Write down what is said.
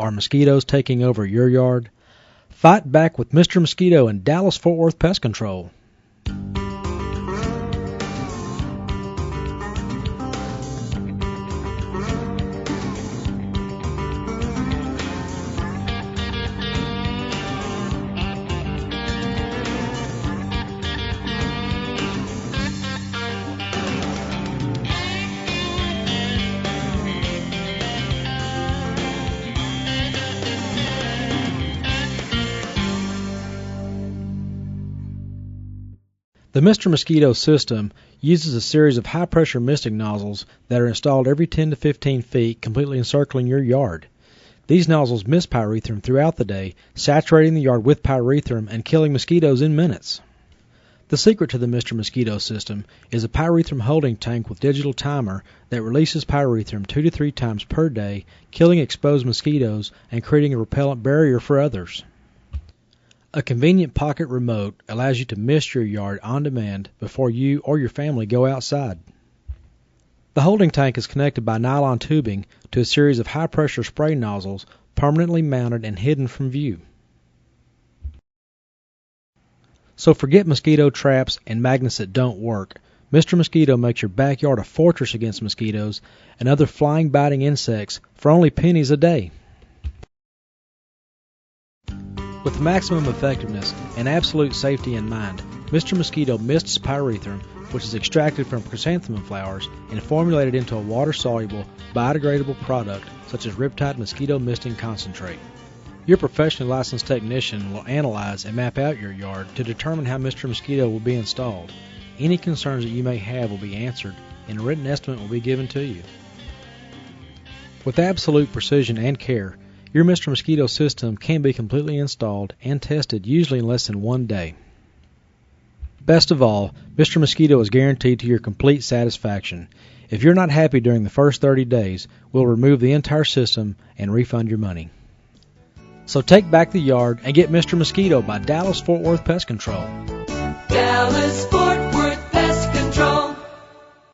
Are mosquitoes taking over your yard? Fight back with Mr. Mosquito and Dallas Fort Worth Pest Control. The Mr. Mosquito system uses a series of high-pressure misting nozzles that are installed every 10 to 15 feet, completely encircling your yard. These nozzles mist pyrethrum throughout the day, saturating the yard with pyrethrum and killing mosquitoes in minutes. The secret to the Mr. Mosquito system is a pyrethrum holding tank with digital timer that releases pyrethrum 2 to 3 times per day, killing exposed mosquitoes and creating a repellent barrier for others. A convenient pocket remote allows you to mist your yard on demand before you or your family go outside. The holding tank is connected by nylon tubing to a series of high-pressure spray nozzles permanently mounted and hidden from view. So forget mosquito traps and magnets that don't work. Mr. Mosquito makes your backyard a fortress against mosquitoes and other flying, biting insects for only pennies a day. With maximum effectiveness and absolute safety in mind, Mr. Mosquito mists pyrethrum, which is extracted from chrysanthemum flowers and formulated into a water-soluble, biodegradable product such as Riptide Mosquito Misting Concentrate. Your professionally licensed technician will analyze and map out your yard to determine how Mr. Mosquito will be installed. Any concerns that you may have will be answered, and a written estimate will be given to you. With absolute precision and care, your Mr. Mosquito system can be completely installed and tested usually in less than 1 day. Best of all, Mr. Mosquito is guaranteed to your complete satisfaction. If you're not happy during the first 30 days, we'll remove the entire system and refund your money. So take back the yard and get Mr. Mosquito by Dallas Fort Worth Pest Control. Dallas Fort Worth Pest Control.